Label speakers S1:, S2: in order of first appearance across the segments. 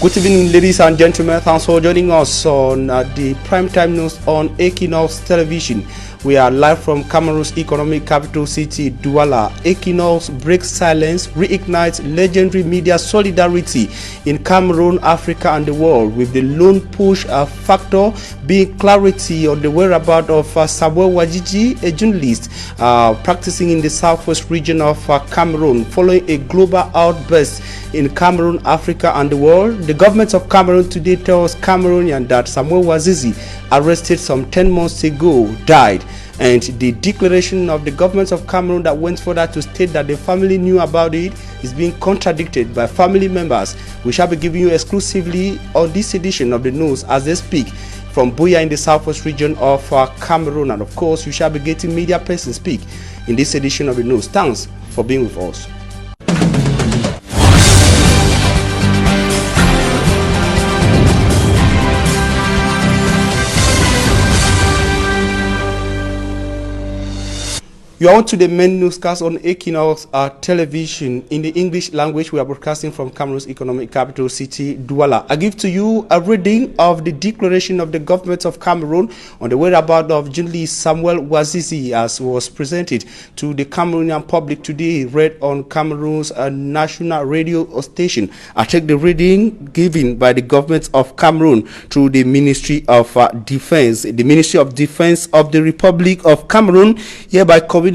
S1: Good evening, ladies and gentlemen. Thanks for joining us on the primetime news on Equinoxe Television. We are live from Cameroon's economic capital city, Douala. Equinoxe breaks silence, reignites legendary media solidarity in Cameroon, Africa, and the world, with the lone push factor being clarity on the whereabouts of Samuel Wajiji, a journalist practicing in the southwest region of Cameroon, following a global outburst in Cameroon, Africa, and the world. The government of Cameroon today tells Cameroonians that Samuel Wajiji, arrested some 10 months ago, died. And the declaration of the government of Cameroon that went further to state that the family knew about it is being contradicted by family members. We shall be giving you exclusively on this edition of the news as they speak from Buea in the southwest region of Cameroon. And of course, you shall be getting media persons speak in this edition of the news. Thanks for being with us. You are on to the main newscast on Equinoxe Television. In the English language, we are broadcasting from Cameroon's economic capital city, Douala. I give to you a reading of the declaration of the government of Cameroon on the whereabouts of journalist Samuel Wajiji, as was presented to the Cameroonian public today, read on Cameroon's national radio station. I take the reading given by the government of Cameroon through the Ministry of Defense. The Ministry of Defense of the Republic of Cameroon hereby communicates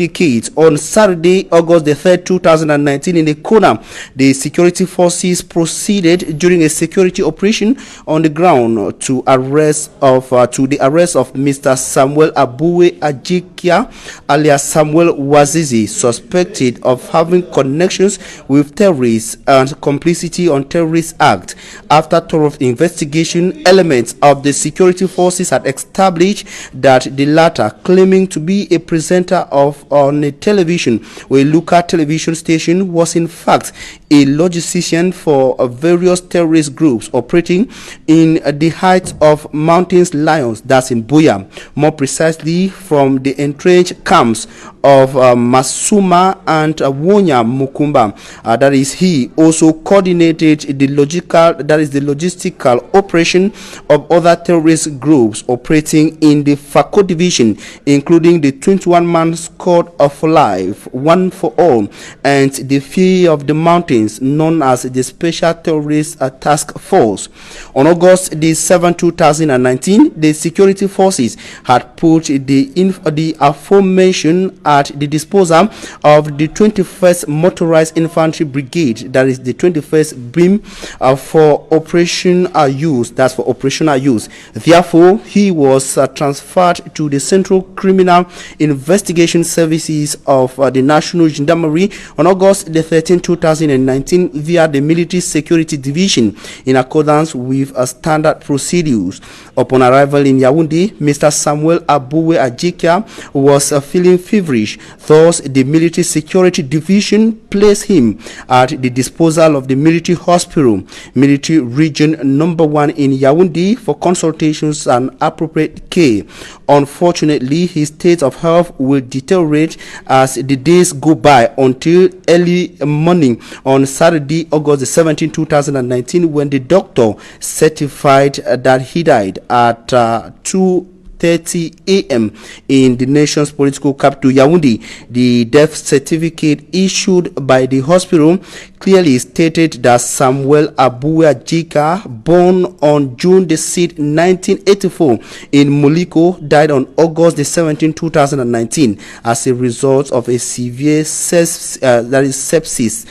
S1: on Saturday, August the 3rd, 2019 in Equinoxe, the security forces proceeded during a security operation on the ground to the arrest of Mr. Samuel Abue Ajikia, alias Samuel Wajiji, suspected of having connections with terrorists and complicity on terrorist act. After thorough investigation, elements of the security forces had established that the latter, claiming to be a presenter on a television or a local television station, was in fact a logistician for various terrorist groups operating in the heights of Mountains Lions, that's in Buea, more precisely from the entrenched camps of Masuma and Wonya Mukumba. That is, he also coordinated the logistical operation of other terrorist groups operating in the Fako division, including the 21-man squad of life, one for all, and the Fear of the Mountains, known as the Special Terrorist Task Force. On August the 7th, 2019, the security forces had put the aforementioned at the disposal of the 21st Motorized Infantry Brigade, that is the 21st BIM, for operational use. That's for operational use. Therefore, he was transferred to the Central Criminal Investigation Services of the National Gendarmerie on August the 13th, 2019 via the Military Security Division in accordance with standard procedures. Upon arrival in Yaoundé, Mr. Samuel Abue Ajikia was feeling feverish. Thus, the Military Security Division placed him at the disposal of the Military Hospital, Military Region Number 1 in Yaoundé, for consultations and appropriate care. Unfortunately, his state of health will deteriorate as the days go by until early morning on Saturday, August 17, 2019, when the doctor certified that he died at 2:30 a.m. in the nation's political capital, Yaoundé. The death certificate issued by the hospital clearly stated that Samuel Abue Ajikia, born on June the 6th, 1984 in Moliko, died on August the 17th, 2019 as a result of a severe sepsis.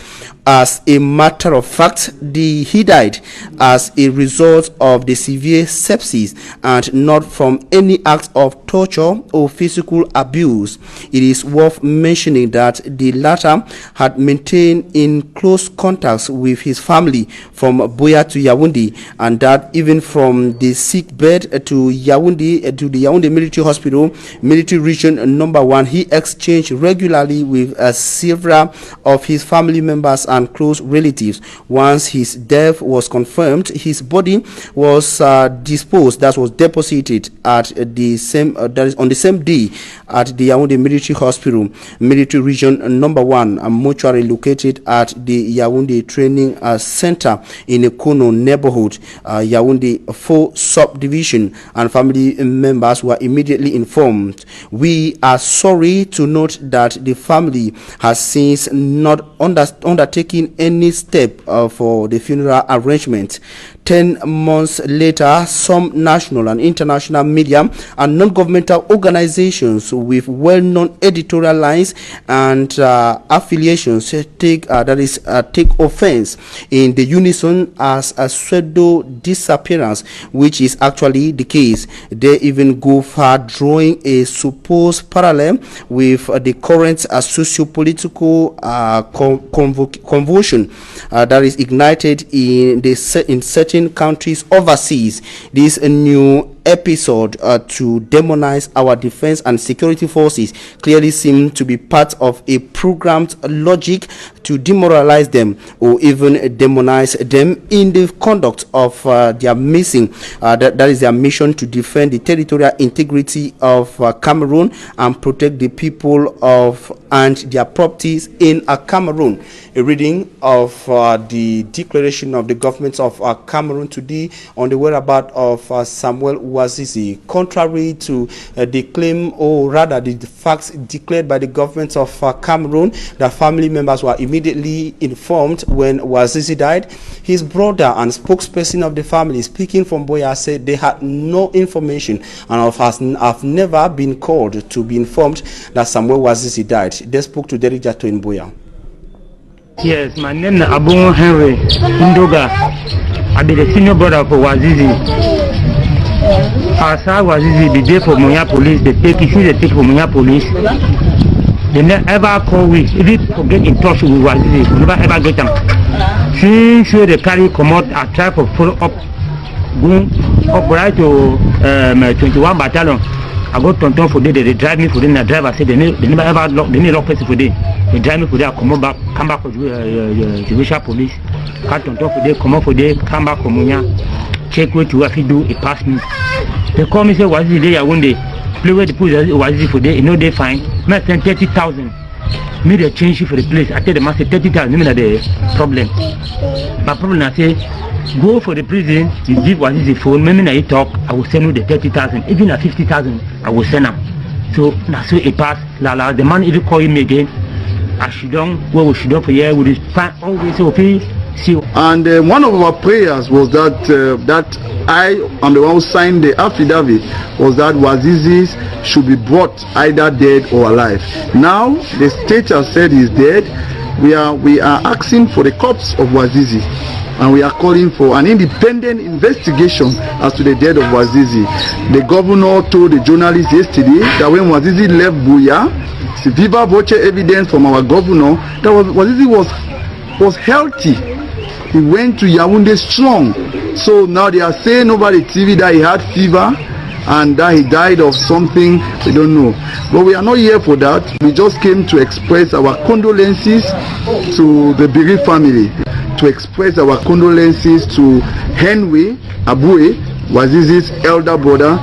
S1: As a matter of fact, he died as a result of the severe sepsis and not from any act of torture or physical abuse. It is worth mentioning that the latter had maintained in close contacts with his family from Buea to Yaoundé, and that even from the sick bed to Yaoundé, to the Yaoundé Military Hospital, Military Region Number 1, he exchanged regularly with several of his family members and and close relatives. Once his death was confirmed, his body was deposited at the same on the same day at the Yaoundé Military Hospital, Military Region Number 1, a mortuary located at the Yaoundé Training Center in Equinoxe neighborhood, Yaoundé 4 subdivision, and family members were immediately informed. We are sorry to note that the family has since not undertaken any step for the funeral arrangement. 10 months later, some national and international media and non-governmental organizations with well-known editorial lines and affiliations take offense in the unison as a pseudo disappearance, which is actually the case. They even go far, drawing a supposed parallel with the current socio-political convulsion that is ignited in certain countries overseas. This new episode to demonize our defense and security forces clearly seem to be part of a programmed logic to demoralize them or even demonize them in the conduct of their mission. That is their mission to defend the territorial integrity of Cameroon and protect the people of and their properties in Cameroon. A reading of the declaration of the government of Cameroon today on the whereabouts of Samuel Wazizi. Contrary to the claim, or rather the facts declared by the government of Cameroon, the family members were immediately informed when Wazizi died. His brother and spokesperson of the family, speaking from Boya, said they had no information and have never been called to be informed that Samuel Wazizi died. They spoke to Derek Jato in Boya.
S2: Yes, my name is Abu Henry Ndoga. I be the senior brother of Wazizi. As I Wazizi be there for Moya police, they take for Moya police. They never ever call we. If you get in touch with Wazizi, we never ever get them. Since they carry come out, I try to follow up, going up right to 21 battalion. I go to for day, they drive me for them. The driver said they never ever lock, they need lock person for day. They drive me for day, I come back for judicial police. Cut on top for day, come up for day, come back for Munya. Check what you have to do, it pass me. They call me say, what is the day I one day? Play where the police was it for day, you know they fine. I send 30,000. Me they change for the place. I tell them I say 30,000, me the problem. My problem I say, go for the prison, you give what is the phone, maybe now you talk, I will send you the 30,000, even at 50,000, I will send them. So now so it pass, the man even call him again, I should don't, where we should don't for here, we find always say, okay, see.
S3: And one of our prayers was that I am the one who signed the affidavit, was that Wazizi should be brought either dead or alive. Now the state has said he's dead. We are asking for the corpse of Wazizi, and we are calling for an independent investigation as to the death of Wazizi. The governor told the journalists yesterday that when Wazizi left Buya, it's viva voce evidence from our governor that Wazizi was healthy. He went to Yaoundé strong. So now they are saying over the TV that he had fever and that he died of something, we don't know. But we are not here for that. We just came to express our condolences to the Biri family, to express our condolences to Henry Abue, Wazizi's elder brother,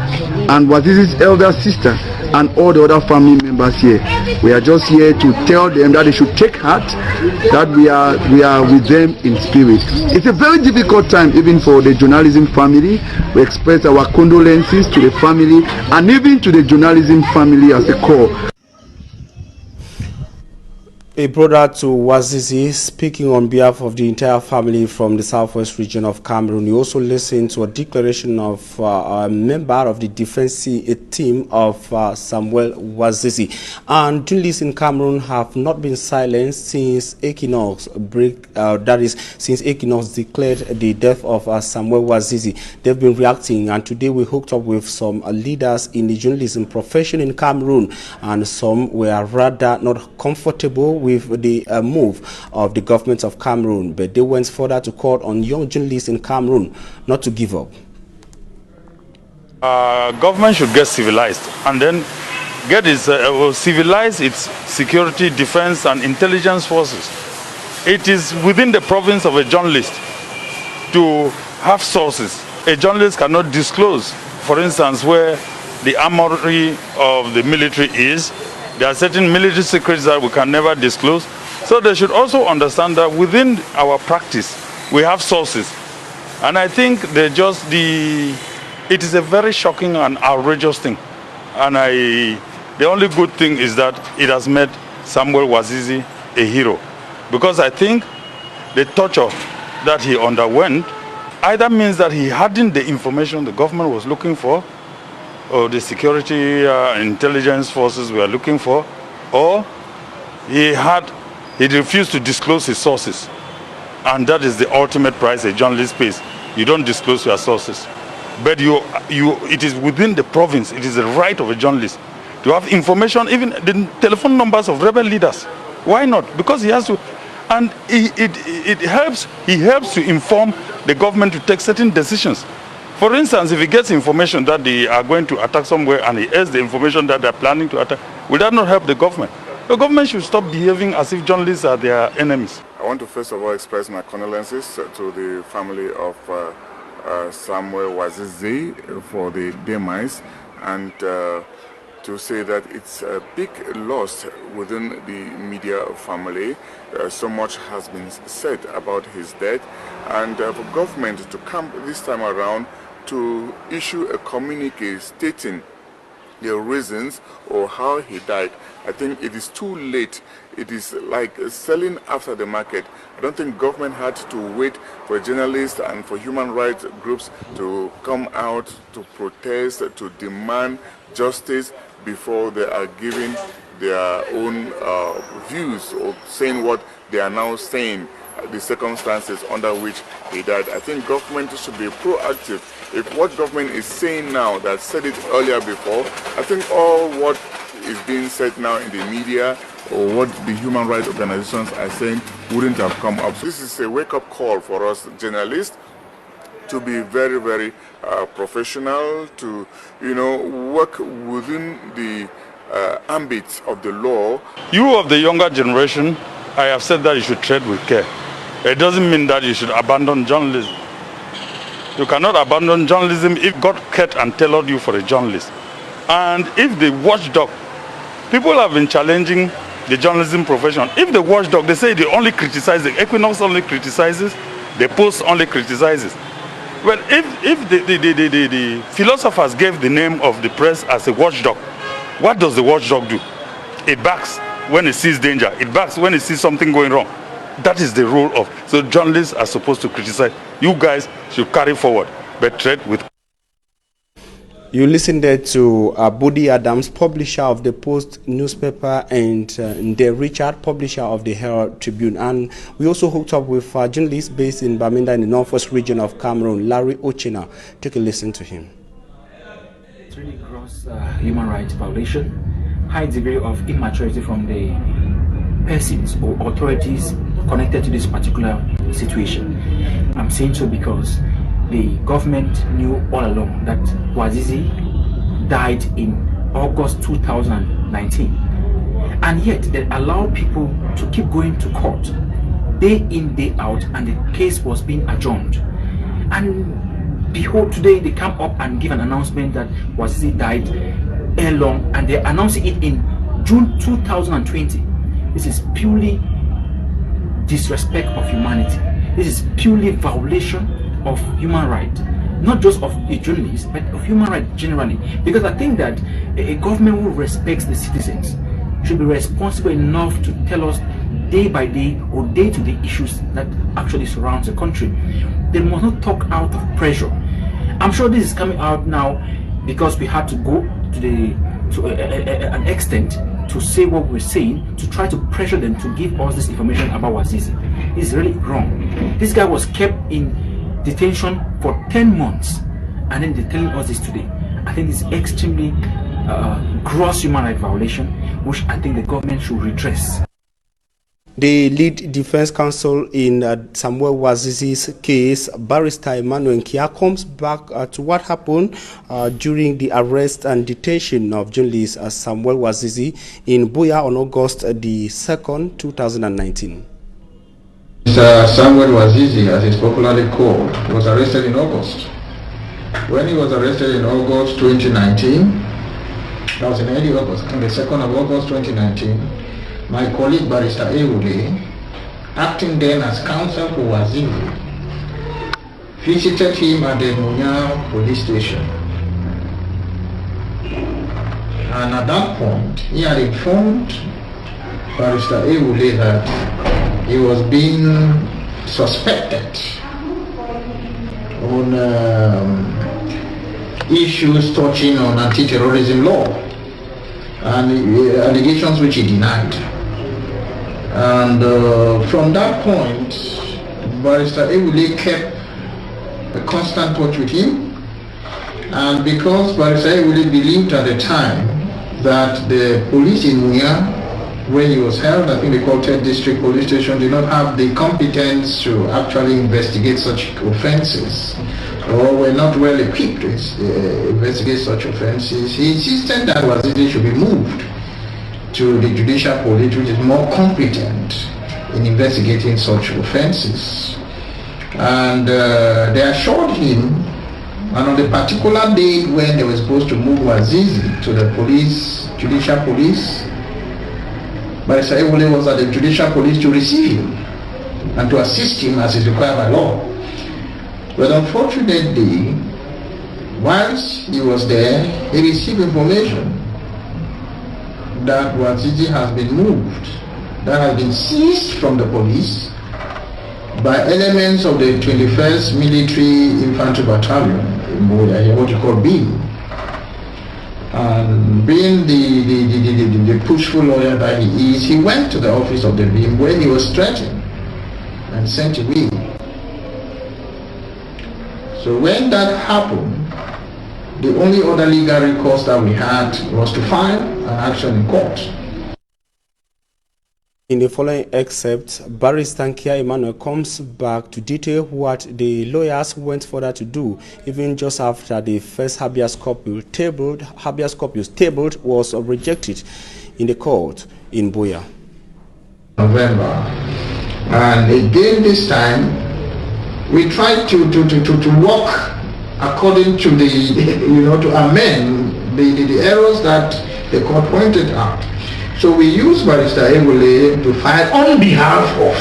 S3: and Wazizi's elder sister, and all the other family members here. We are just here to tell them that they should take heart, that we are with them in spirit. It's a very difficult time even for the journalism family. We express our condolences to the family and even to the journalism family as a core.
S1: A brother to Wazizi speaking on behalf of the entire family from the southwest region of Cameroon. You also listened to a declaration of a member of the defense team of Samuel Wazizi. And journalists in Cameroon have not been silent since Equinoxe since Equinoxe declared the death of Samuel Wazizi. They've been reacting, and today we hooked up with some leaders in the journalism profession in Cameroon, and some were rather not comfortable with the move of the government of Cameroon, but they went further to call on young journalists in Cameroon not to give up.
S4: Government should get civilized and then civilize its security, defense and intelligence forces. it is within the province of a journalist to have sources. A journalist cannot disclose, for instance, where the armory of the military is. There are certain military secrets that we can never disclose. So they should also understand that within our practice, we have sources. And I think it is a very shocking and outrageous thing. And the only good thing is that it has made Samuel Wazizi a hero. Because I think the torture that he underwent either means that he hadn't the information the government was looking for, or the security intelligence forces were looking for, or he refused to disclose his sources. And that is the ultimate price a journalist pays. You don't disclose your sources. But it is within the province, it is the right of a journalist to have information, even the telephone numbers of rebel leaders. Why not? Because he has to, and he helps to inform the government to take certain decisions. For instance, if he gets information that they are going to attack somewhere and he has the information that they're planning to attack, will that not help the government? The government should stop behaving as if journalists are their enemies.
S5: I want to first of all express my condolences to the family of Samuel Wazizi for the demise, and to say that it's a big loss within the media family. So much has been said about his death, and for government to come this time around to issue a communique stating the reasons or how he died, I think it is too late. It is like selling after the market. I don't think government had to wait for journalists and for human rights groups to come out to protest, to demand justice before they are giving their own views or saying what they are now saying, the circumstances under which he died. I think government should be proactive. If what government is saying now that said it earlier before, I think all what is being said now in the media or what the human rights organizations are saying wouldn't have come up. So this is a wake-up call for us journalists to be very, very professional, to work within the ambit of the law.
S4: You of the younger generation, I have said that you should tread with care. It doesn't mean that you should abandon journalism. You cannot abandon journalism if God kept and tailored you for a journalist. And if the watchdog, people have been challenging the journalism profession. If the watchdog, they say they only criticize, the Equinoxe only criticizes, the Post only criticizes. Well, if the philosophers gave the name of the press as a watchdog, what does the watchdog do? It barks when it sees danger. It barks when it sees something going wrong. That is the role of, so journalists are supposed to criticize. You guys should carry forward, but tread with.
S1: You listened there to Budi Adams, publisher of the Post newspaper, and De Richard, publisher of the Herald Tribune. And we also hooked up with a journalist based in Bamenda in the northwest region of Cameroon, Larry Ochina. Take a listen to him.
S6: It's really gross human rights violation, high degree of immaturity from the persons or authorities connected to this particular situation. I'm saying so because the government knew all along that Wazizi died in August 2019, and yet they allowed people to keep going to court day in, day out, and the case was being adjourned. And behold, today they come up and give an announcement that Wazizi died ere long, and they're announcing it in June 2020. This is purely disrespect of humanity. This is purely violation of human rights, not just of a journalist, but of human rights generally. Because I think that a government who respects the citizens should be responsible enough to tell us day by day or day to day issues that actually surrounds the country. They must not talk out of pressure. I'm sure this is coming out now because we had to go to an extent to say what we're saying, to try to pressure them to give us this information about Wazizi. It's really wrong. This guy was kept in detention for 10 months, and then they're telling us this today. I think it's extremely gross human rights violation, which I think the government should redress.
S1: The lead defense counsel in Samuel Wazizi's case, Barrister Emmanuel Nkia, comes back to what happened during the arrest and detention of journalist Samuel Wazizi in Buea on August the 2nd, 2019.
S7: Mr. Samuel Wazizi, as he's popularly called, was arrested in August. When he was arrested in August 2019, that was in early August, on the 2nd of August 2019, my colleague Barrister Ewule, acting then as counsel for Wazizi, visited him at the Munya police station. And at that point, he had informed Barrister Ewule that he was being suspected on issues touching on anti-terrorism law and allegations which he denied. And from that point, Barrister Ewule kept a constant touch with him, and because Barrister Ewule believed at the time that the police in Munya, where he was held, I think they called 3rd District Police Station, did not have the competence to actually investigate such offences, or were not well equipped to investigate such offences. He insisted that Wazizi should be moved to the Judicial Police, which is more competent in investigating such offences. And they assured him, and on the particular day when they were supposed to move Wazizi to the police, Judicial Police, Barrister Ewule was at the Judicial Police to receive him and to assist him as is required by law. But unfortunately, whilst he was there, he received information that Wazizi has been moved, that has been seized from the police by elements of the 21st Military Infantry Battalion in Boya, what you call BIM. And being the pushful lawyer that he is, he went to the office of the BIM where he was threatened and sent away. So when that happened, the only other legal recourse that we had was to file an action in court.
S1: In the following excerpt, Barrister Kia Emmanuel comes back to detail what the lawyers went further to do, even just after the first habeas corpus tabled was rejected in the court in Boya.
S7: November, and again this time we tried to work according to the to amend the errors that the court pointed out. So we used Barrister Ewule to file on behalf of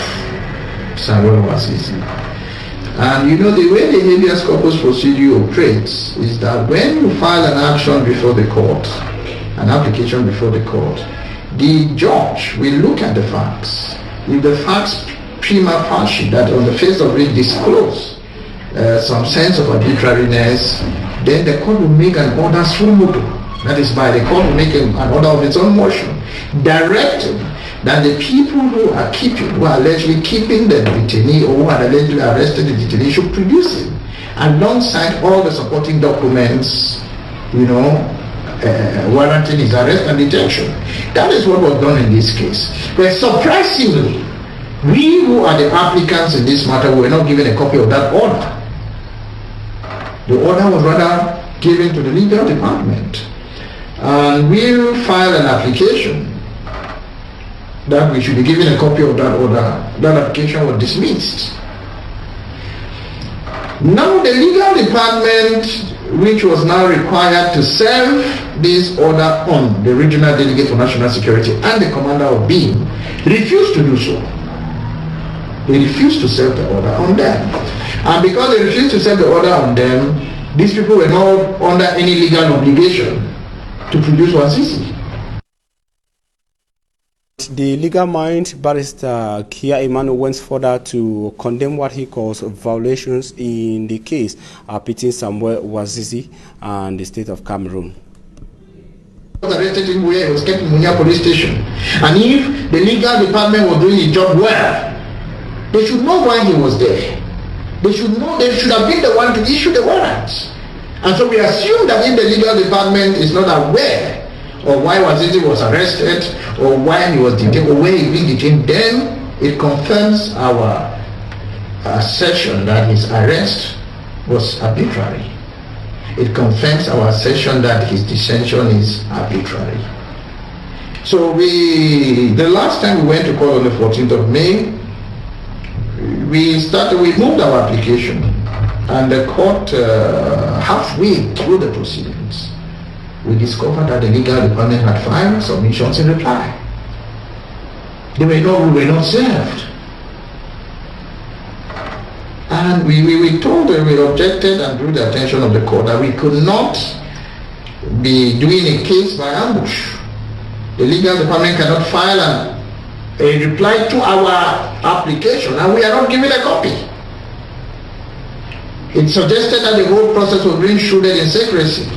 S7: Samuel Wazizi. And the way the habeas corpus procedure operates is that when you file an action before the court, an application before the court, the judge will look at the facts. If the facts prima facie, that on the face of it disclose some sense of arbitrariness, then the court will make an order suo motu. That is, by the court will make an order of its own motion, directing that the people who are allegedly keeping the detainee, or who are allegedly arrested the detainee, should produce it alongside all the supporting documents, warranting his arrest and detention. That is what was done in this case. But surprisingly, we who are the applicants in this matter were not given a copy of that order. The order was rather given to the legal department. And we filed an application that we should be given a copy of that order. That application was dismissed. Now the legal department, which was now required to serve this order on the regional delegate for national security and the commander of BIM, refused to do so. They refused to serve the order on them. And because they refused to serve the order on them, these people were not under any legal obligation to produce Wazizi.
S1: The legal mind, Barrister Kia Emmanuel, went further to condemn what he calls violations in the case pitting Samuel Wazizi and the state of Cameroon.
S7: He was arrested in Munya, he was kept in Munya police station. And if the legal department was doing his job well, they should know why he was there. They should know, they should have been the one to issue the warrants. And so we assume that if the legal department is not aware of why Wazizi was arrested, or why he was detained, or where he was detained, then it confirms our assertion that his arrest was arbitrary. It confirms our assertion that his detention is arbitrary. So the last time we went to court on the 14th of May, we moved our application, and the court, halfway through the proceedings, we discovered that the legal department had filed submissions in reply. We were not served. And we told them, we objected and drew the attention of the court that we could not be doing a case by ambush. The legal department cannot file a reply to our application and we are not given a copy. It suggested that the whole process was being shrouded in secrecy.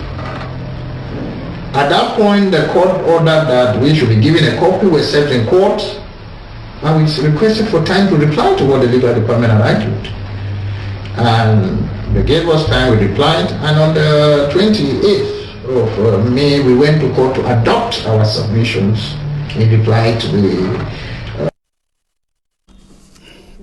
S7: At that point, the court ordered that we should be given a copy. We served in court and we requested for time to reply to what the legal department had argued. And they gave us time, we replied, and on the 28th of May, we went to court to adopt our submissions in reply to the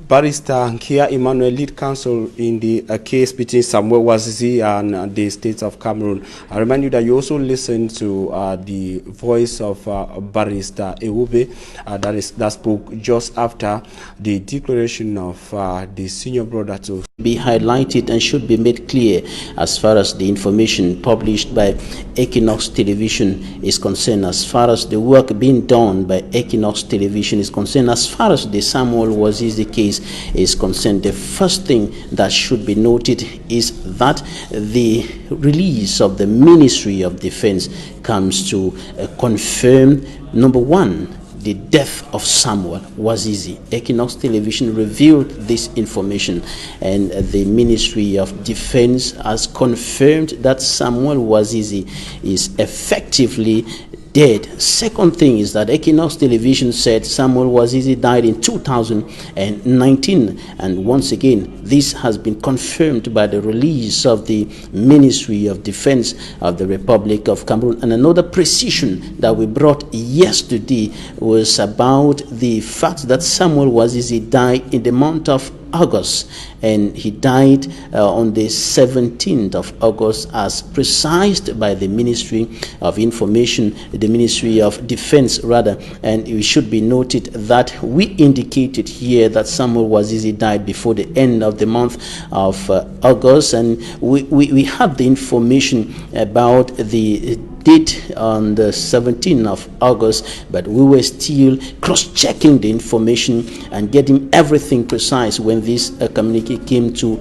S1: Barrister Nkia Emmanuel, lead counsel in the case between Samuel Wazizi and the state of Cameroon. I remind you that you also listened to the voice of Barrister Ewube that spoke just after the declaration of the senior brother to
S8: be highlighted and should be made clear as far as the information published by Equinoxe Television is concerned, as far as the work being done by Equinoxe Television is concerned, as far as the Samuel Wazizi case is concerned. The first thing that should be noted is that the release of the Ministry of Defense comes to confirm, number one, the death of Samuel Wazizi. Equinoxe Television revealed this information, and the Ministry of Defense has confirmed that Samuel Wazizi is effectively dead. Second thing is that Equinoxe Television said Samuel Wazizi died in 2019, and once again this has been confirmed by the release of the Ministry of Defense of the Republic of Cameroon. And another precision that we brought yesterday was about the fact that Samuel Wazizi died in the month of August, and he died on the 17th of August as precised by the Ministry of Information, the Ministry of Defense rather. And it should be noted that we indicated here that Samuel Wazizi died before the end of the month of August, and we had the information about the date on the 17th of August, but we were still cross-checking the information and getting everything precise when this communique came to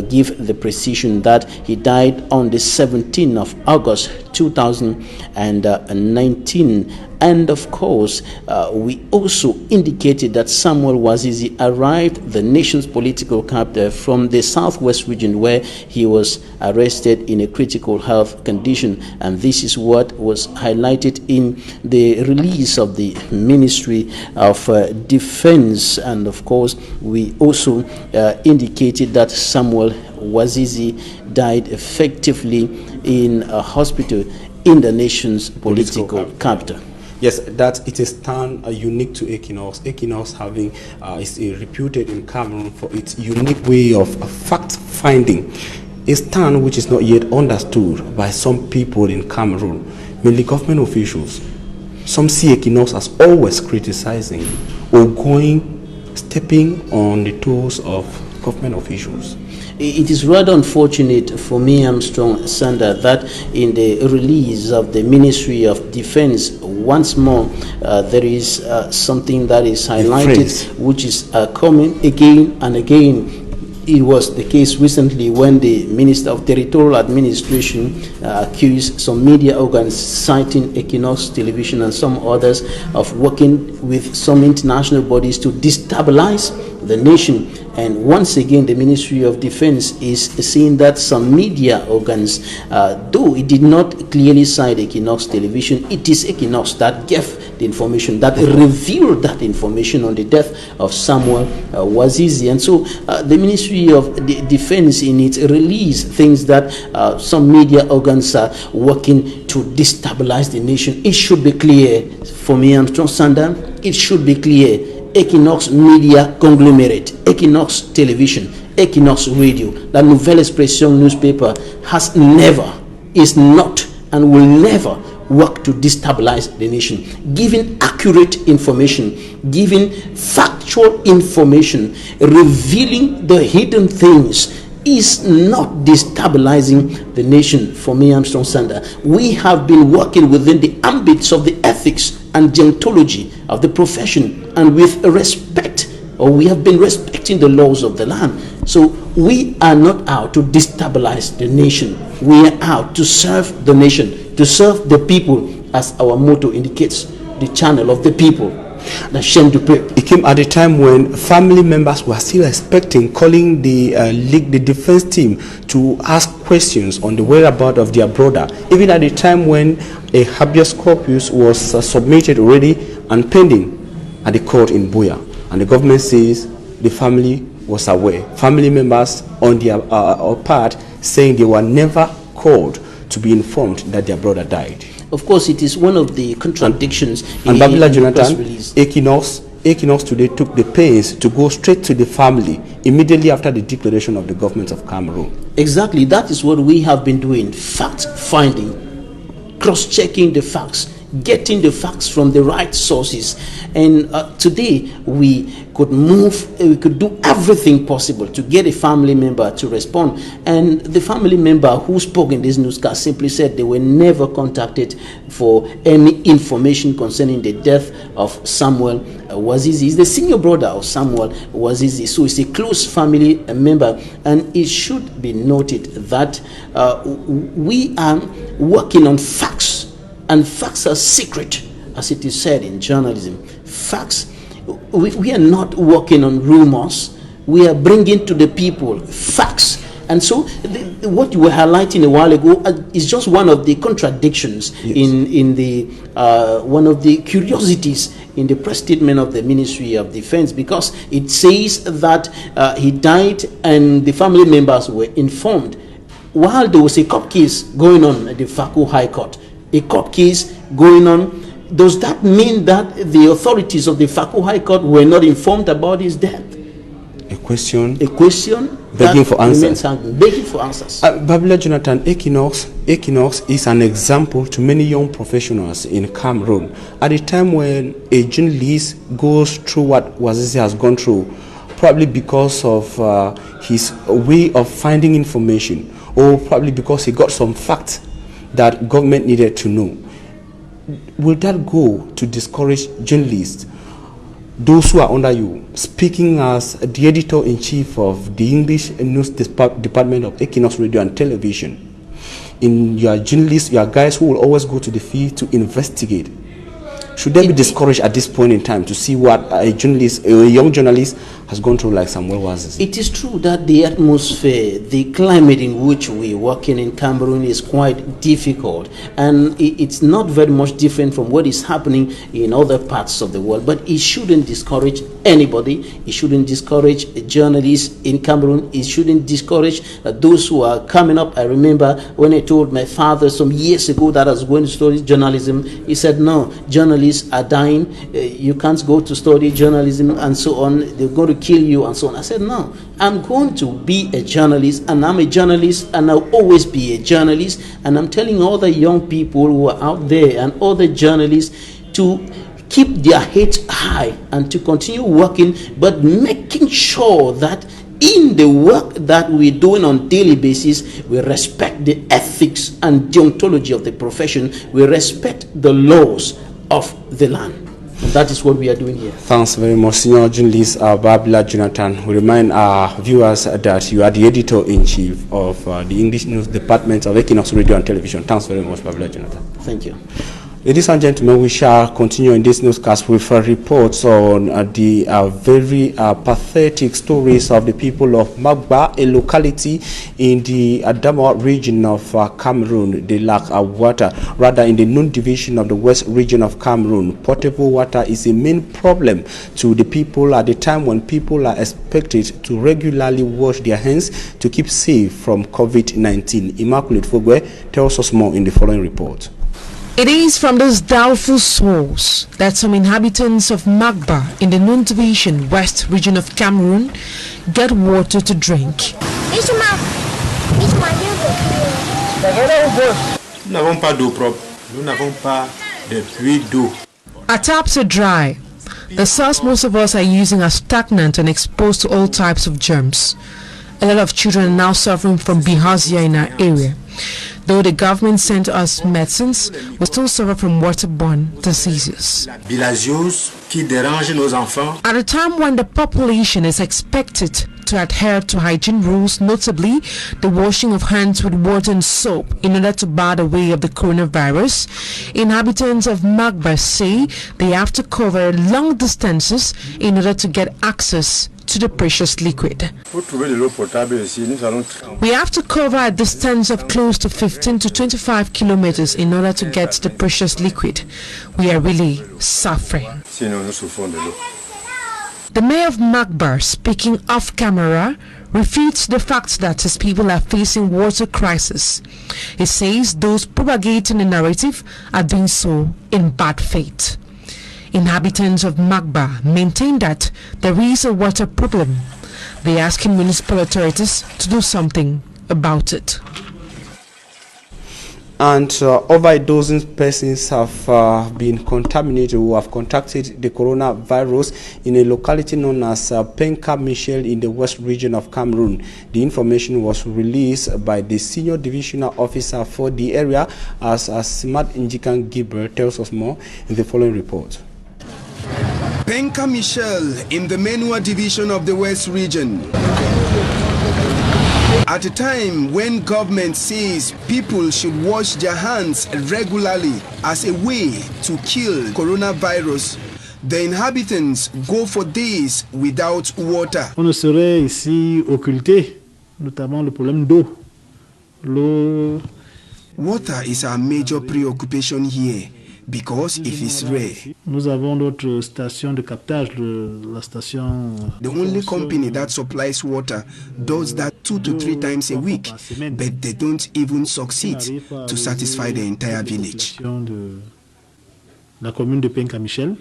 S8: give the precision that he died on the 17th of August 2019. And of course, we also indicated that Samuel Wazizi arrived the nation's political capital from the southwest region, where he was arrested in a critical health condition. And this is what was highlighted in the release of the Ministry of Defense. And of course, we also indicated that Samuel Wazizi died effectively in a hospital in the nation's political capital.
S1: Yes, that it is stand unique to Equinoxe. Equinoxe having is reputed in Cameroon for its unique way of fact finding. A stand which is not yet understood by some people in Cameroon, mainly government officials. Some see Equinoxe as always criticizing or stepping on the toes of government officials.
S8: It is rather unfortunate for me, Armstrong Sander, that in the release of the Ministry of Defense, once more there is something that is highlighted, which is coming again and again. It was the case recently when the Minister of Territorial Administration accused some media organs, citing Equinoxe Television and some others, of working with some international bodies to destabilize the nation. And once again, the Ministry of Defense is saying that some media organs, though it did not clearly cite Equinoxe Television, it is Equinoxe that gave the information, that revealed that information on the death of Samuel Wazizi. And so the Ministry of Defense in its release thinks that some media organs are working to destabilize the nation. It should be clear for me, Armstrong Sander, it should be clear. Equinoxe Media Conglomerate, Equinoxe Television, Equinoxe Radio, La Nouvelle Expression newspaper has never, is not, and will never work to destabilize the nation. Giving accurate information, giving factual factual information revealing the hidden things is not destabilizing the nation. For me, Armstrong Sander, we have been working within the ambits of the ethics and deontology of the profession, and with respect, or we have been respecting the laws of the land. So we are not out to destabilize the nation. We are out to serve the nation, to serve the people, as our motto indicates, the channel of the people. The chaîne du peuple.
S1: It came at a time when family members were still expecting, calling the league, the defense team, to ask questions on the whereabouts of their brother. Even at a time when a habeas corpus was submitted already and pending at the court in Buea, and the government says the family was aware. Family members on their part saying they were never called to be informed that their brother died.
S8: Of course, it is one of the contradictions
S1: and Babila Jonathan, Equinoxe today took the pains to go straight to the family immediately after the declaration of the government of Cameroon.
S8: Exactly, that is what we have been doing. Fact finding, cross-checking the facts, getting the facts from the right sources. And today we could do everything possible to get a family member to respond. And the family member who spoke in this newscast simply said they were never contacted for any information concerning the death of Samuel Wazizi. He's the senior brother of Samuel Wazizi, so he's a close family member. And it should be noted that we are working on facts, and facts are secret, as it is said in journalism. Facts, we are not working on rumors. We are bringing to the people facts. And so what you were highlighting a while ago is just one of the contradictions, yes, in the one of the curiosities in the press statement of the Ministry of Defense, because it says that he died and the family members were informed while there was a court case going on at the Faku High Court. A court case going on. Does that mean that the authorities of the Faku High Court were not informed about his death?
S1: A question
S8: begging for answers. Begging for answers.
S1: Babila Jonathan, Equinoxe is an example to many young professionals in Cameroon. At a time when a journalist goes through what Wazizi has gone through, probably because of his way of finding information, or probably because he got some facts that government needed to know, will that go to discourage journalists, those who are under you, speaking as the editor-in-chief of the English News Department of Equinoxe Radio and Television? In your journalists, your guys who will always go to the field to investigate, should they be discouraged at this point in time to see what a young journalist has gone through, like Samuel Wazizi?
S8: It is true that the atmosphere, the climate in which we are working in Cameroon is quite difficult, and it's not very much different from what is happening in other parts of the world. But it shouldn't discourage anybody. It shouldn't discourage journalists in Cameroon. It shouldn't discourage those who are coming up. I remember when I told my father some years ago that I was going to study journalism, he said, no, journalists are dying, you can't go to study journalism and so on, they're going to kill you and so on. I said, no, I'm going to be a journalist, and I'm a journalist, and I'll always be a journalist. And I'm telling all the young people who are out there and all the journalists to keep their heads high and to continue working, but making sure that in the work that we're doing on a daily basis, we respect the ethics and deontology of the profession. We respect the laws of the land. And that is what we are doing here.
S1: Thanks very much, senior journalist Babila Jonathan. We remind our viewers that you are the editor-in-chief of the English News Department of Equinoxe Radio and Television. Thanks very much, Babila Jonathan.
S8: Thank you.
S1: Ladies and gentlemen, we shall continue in this newscast with reports on the very pathetic stories of the people of Magba, a locality in the Adamawa region of Cameroon. They lack water. Rather, in the Nun division of the West region of Cameroon, potable water is a main problem to the people at the time when people are expected to regularly wash their hands to keep safe from COVID-19. Immaculate Fogwe tells us more in the following report.
S9: It is from this doubtful source that some inhabitants of Magba in the Nun Division West region of Cameroon get water to drink.
S10: Nous n'avons pas d'eau propre. Nous n'avons pas de puits d'eau.
S9: Our taps are dry. The source most of us are using are stagnant and exposed to all types of germs. A lot of children are now suffering from bilharzia in our area. Though the government sent us medicines, we still suffer from waterborne diseases. At a time when the population is expected to adhere to hygiene rules, notably the washing of hands with water and soap in order to bar the way of the coronavirus, inhabitants of Magba say they have to cover long distances in order to get access to the precious liquid. We have to cover a distance of close to 15 to 25 kilometers in order to get the precious liquid. We are really suffering. The mayor of Magbar, speaking off camera, refutes the fact that his people are facing water crisis. He says those propagating the narrative are doing so in bad faith. Inhabitants of Magba maintain that there is a water problem. They are asking municipal authorities to do something about it.
S1: And over a dozen persons have been contaminated who have contacted the coronavirus in a locality known as Penka Michel in the west region of Cameroon. The information was released by the senior divisional officer for the area, as Simat Njikan Gilbert tells us more in the following report.
S10: Penka Michel in the Menua division of the West region. At a time when government says people should wash their hands regularly as a way to kill coronavirus, the inhabitants go for days without water.
S11: On ne saurait ici occulter notamment le problème d'eau. L'eau.
S10: Water is our major preoccupation here, because it is rare.
S11: Nous avons notre station de captage, la station.
S10: The only company that supplies water does that 2 to 3 times a week, but they don't even succeed to satisfy the entire village.
S11: La commune de Penka Michel,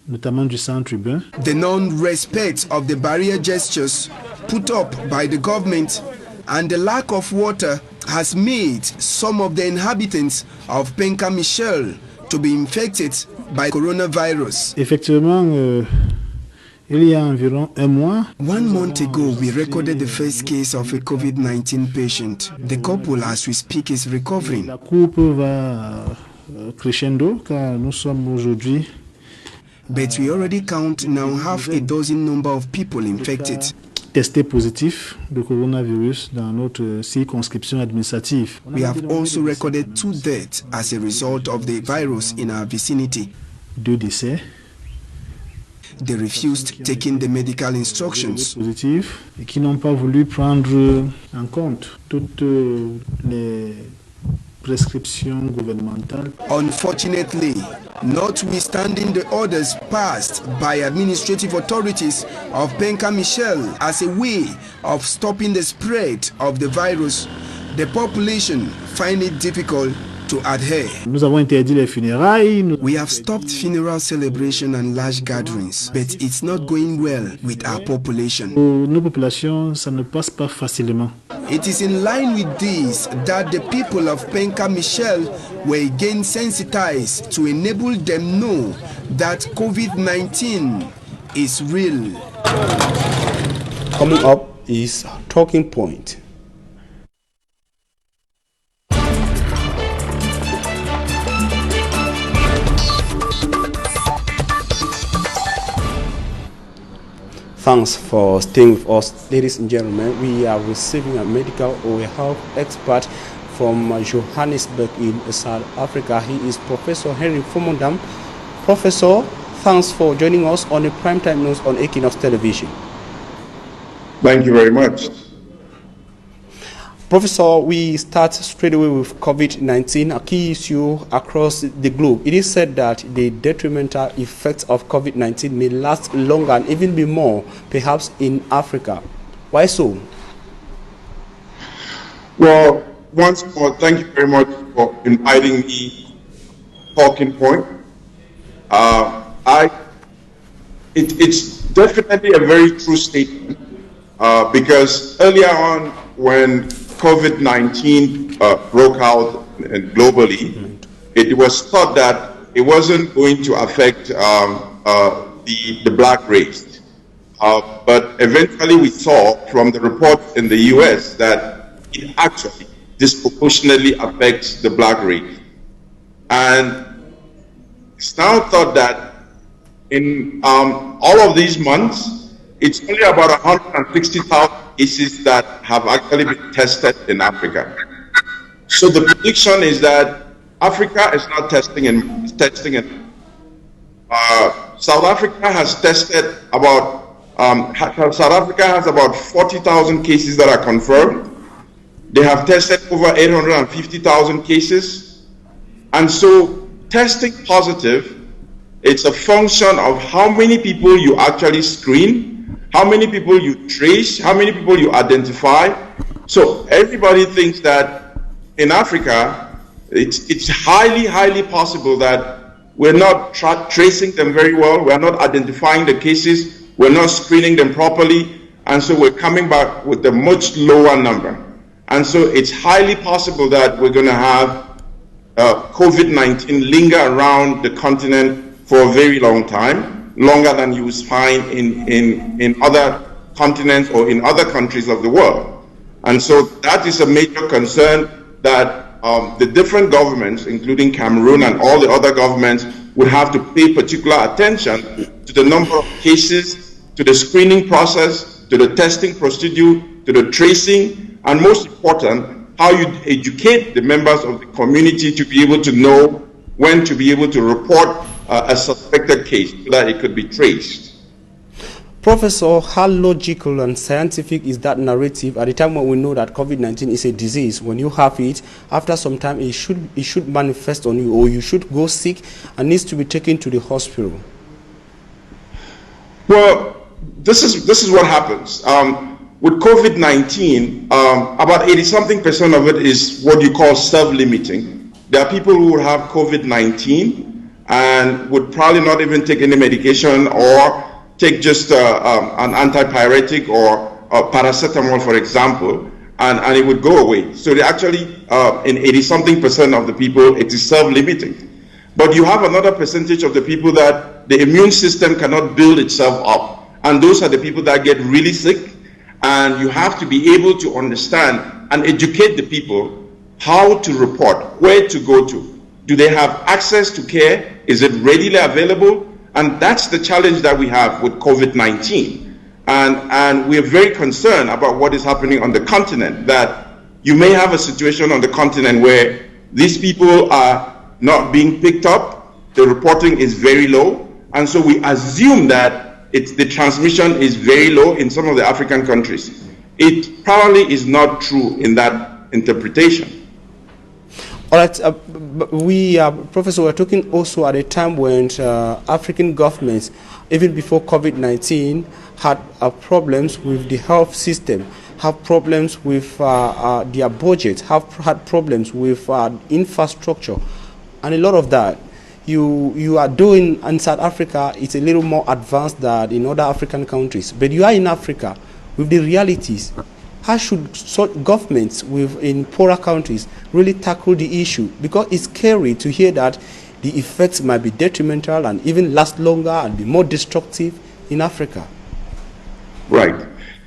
S11: notamment du centre urbain.
S10: The non-respect of the barrier gestures put up by the government and the lack of water has made some of the inhabitants of Penka Michel to be infected by coronavirus.
S11: Effectivement, il y a environ un mois.
S10: 1 month ago, we recorded the first case of a COVID-19 patient. The couple, as we speak, is recovering.
S11: La courbe va crescendo car nous sommes aujourd'hui.
S10: But we already count now half a dozen number of people infected.
S11: Testé positif de coronavirus dans notre circonscription administrative.
S10: We have also recorded 2 deaths as a result of the virus in our vicinity.
S11: 2 décès.
S10: They refused taking the medical instructions.
S11: Positifs et qui n'ont pas voulu prendre en compte toutes les prescriptions gouvernementales.
S10: Unfortunately, notwithstanding the orders passed by administrative authorities of Penka Michel as a way of stopping the spread of the virus, the population find it difficult to adhere.
S11: Nous avons interdit les funérailles.
S10: We have stopped funeral celebration and large gatherings, but it's not going well with our population.
S11: Nos populations, ça ne passe pas facilement.
S10: It is in line with this that the people of Penka Michel were again sensitized to enable them know that COVID-19 is real.
S1: Coming up is Talking Point. Thanks for staying with us, ladies and gentlemen. We are receiving a medical or a health expert from Johannesburg in South Africa. He is Professor Henry Fomondam. Professor, thanks for joining us on the Primetime News on Equinoxe Television.
S5: Thank you very much.
S1: Professor, we start straight away with COVID-19, a key issue across the globe. It is said that the detrimental effects of COVID-19 may last longer and even be more, perhaps in Africa. Why so?
S5: Well, once more, thank you very much for inviting me. Talking Point. It's definitely a very true statement because earlier on, when COVID-19 broke out globally, it was thought that it wasn't going to affect
S12: the black race. But eventually we saw from the reports in the US that it actually disproportionately affects the black race. And it's now thought that in all of these months, it's only about 160,000 cases that have actually been tested in Africa. So the prediction is that Africa is not testing in South Africa has tested about South Africa has about 40,000 cases that are confirmed. They have tested over 850,000 cases. And so testing positive, it's a function of how many people you actually screen, how many people you trace, how many people you identify. So everybody thinks that in Africa, it's highly possible that we're not tracing them very well, we're not identifying the cases, we're not screening them properly, and so we're coming back with a much lower number. And so it's highly possible that we're going to have COVID-19 linger around the continent for a very long time, longer than you would find in other continents or in other countries of the world. And so that is a major concern that the different governments, including Cameroon and all the other governments, would have to pay particular attention to the number of cases, to the screening process, to the testing procedure, to the tracing, and most important, how you educate the members of the community to be able to know when to be able to report a suspected case so that it could be traced.
S1: Professor, how logical and scientific is that narrative at the time when we know that COVID-19 is a disease? When you have it, after some time it should manifest on you, or you should go sick and needs to be taken to the hospital.
S12: Well, this is what happens. With COVID-19, about 80-something% of it is what you call self-limiting. There are people who will have COVID-19 and would probably not even take any medication or take just an antipyretic or paracetamol, for example, and it would go away. So they actually, in 80-something% of the people, it is self-limiting. But you have another percentage of the people that the immune system cannot build itself up. And those are the people that get really sick. And you have to be able to understand and educate the people how to report, where to go to. Do they have access to care? Is it readily available? And that's the challenge that we have with COVID-19. And we are very concerned about what is happening on the continent, that you may have a situation on the continent where these people are not being picked up, the reporting is very low, and so we assume that the transmission is very low in some of the African countries. It probably is not true in that interpretation.
S1: All right, Professor, we're talking also at a time when African governments, even before COVID-19, had problems with the health system, have problems with their budget, have had problems with infrastructure, and a lot of that. You are doing in South Africa, it's a little more advanced than in other African countries, but you are in Africa with the realities. How should governments in poorer countries really tackle the issue? Because it's scary to hear that the effects might be detrimental and even last longer and be more destructive in Africa.
S12: Right.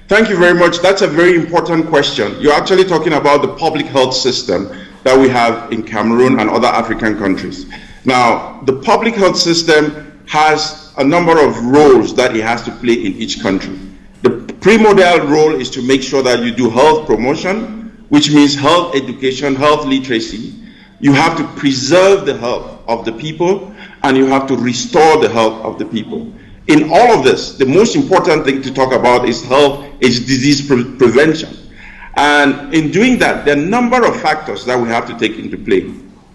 S12: Thank you very much. That's a very important question. You're actually talking about the public health system that we have in Cameroon and other African countries. Now, the public health system has a number of roles that it has to play in each country. The primordial role is to make sure that you do health promotion, which means health education, health literacy. You have to preserve the health of the people, and you have to restore the health of the people. In all of this, the most important thing to talk about is health, is disease prevention. And in doing that, there are a number of factors that we have to take into play.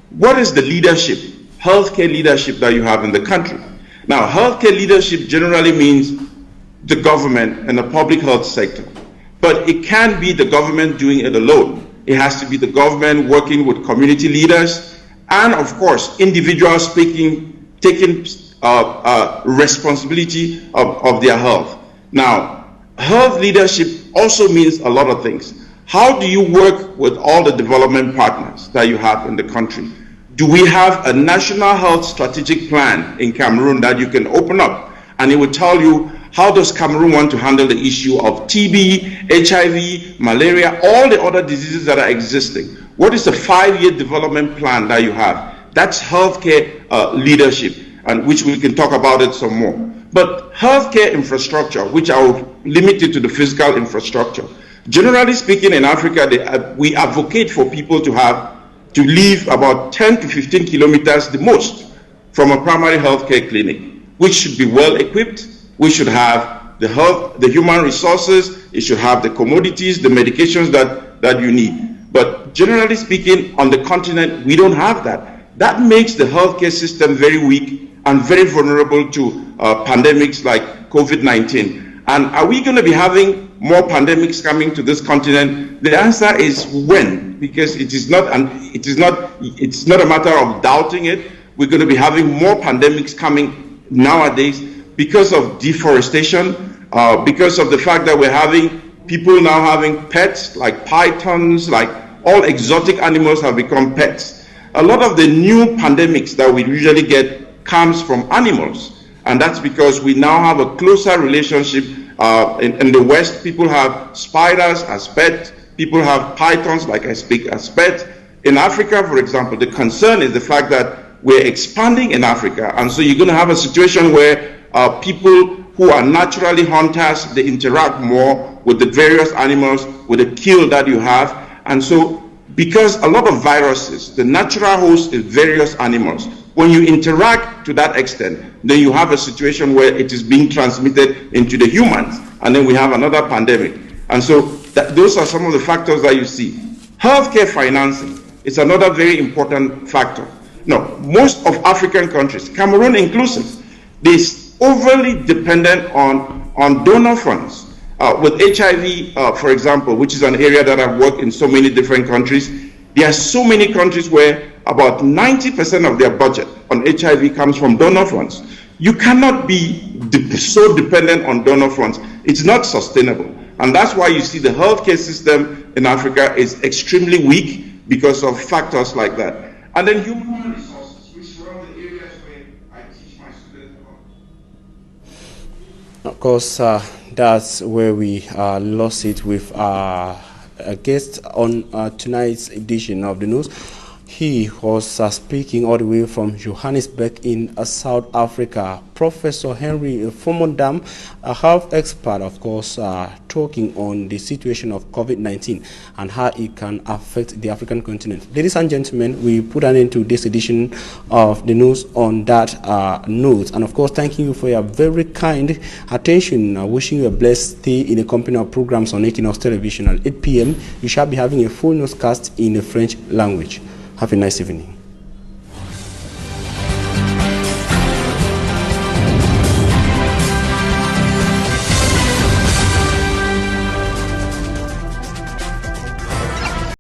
S12: What is the leadership, healthcare leadership that you have in the country? Now, healthcare leadership generally means the government and the public health sector. But it can't be the government doing it alone. It has to be the government working with community leaders and, of course, individuals taking responsibility of their health. Now, health leadership also means a lot of things. How do you work with all the development partners that you have in the country? Do we have a national health strategic plan in Cameroon that you can open up And it will tell you how does Cameroon want to handle the issue of TB, HIV, malaria, all the other diseases that are existing. What is the 5-year development plan that you have? That's healthcare leadership, and which we can talk about it some more. But healthcare infrastructure, which I will limit it to the physical infrastructure. Generally speaking, in Africa, we advocate for people to live about 10 to 15 kilometers the most from a primary healthcare clinic, which should be well equipped. We should have the human resources. It should have the commodities, the medications that you need. But generally speaking, on the continent, we don't have that. That makes the healthcare system very weak and very vulnerable to pandemics like COVID-19. And are we going to be having more pandemics coming to this continent? The answer is when, because it's not a matter of doubting it. We're going to be having more pandemics coming nowadays because of deforestation, because of the fact that we're having people now having pets like pythons, like all exotic animals have become pets. A lot of the new pandemics that we usually get comes from animals, and that's because we now have a closer relationship. In the West, people have spiders as pets, people have pythons, like I speak, as pets. In Africa, for example, the concern is the fact that we're expanding in Africa, and so you're going to have a situation where people who are naturally hunters, they interact more with the various animals, with the kill that you have. And so because a lot of viruses, the natural host is various animals. When you interact to that extent, then you have a situation where it is being transmitted into the humans, and then we have another pandemic. And so those are some of the factors that you see. Healthcare financing is another very important factor. Now, most of African countries, Cameroon inclusive, they're overly dependent on donor funds. With HIV, for example, which is an area that I've worked in so many different countries, there are so many countries where about 90% of their budget on HIV comes from donor funds. You cannot be so dependent on donor funds. It's not sustainable. And that's why you see the healthcare system in Africa is extremely weak because of factors like that. And then human resources, which is one of the areas where I teach my students about.
S1: Of course, that's where we lost it with a guest on tonight's edition of the news. He was speaking all the way from Johannesburg in South Africa. Professor Henry Fomondam, a health expert, of course, talking on the situation of COVID-19 and how it can affect the African continent. Ladies and gentlemen, we put an end to this edition of the news on that note. And of course, thanking you for your very kind attention. Wishing you a blessed stay in the company of programs on Equinoxe Television at 8 p.m. You shall be having a full newscast in the French language. Have a nice evening.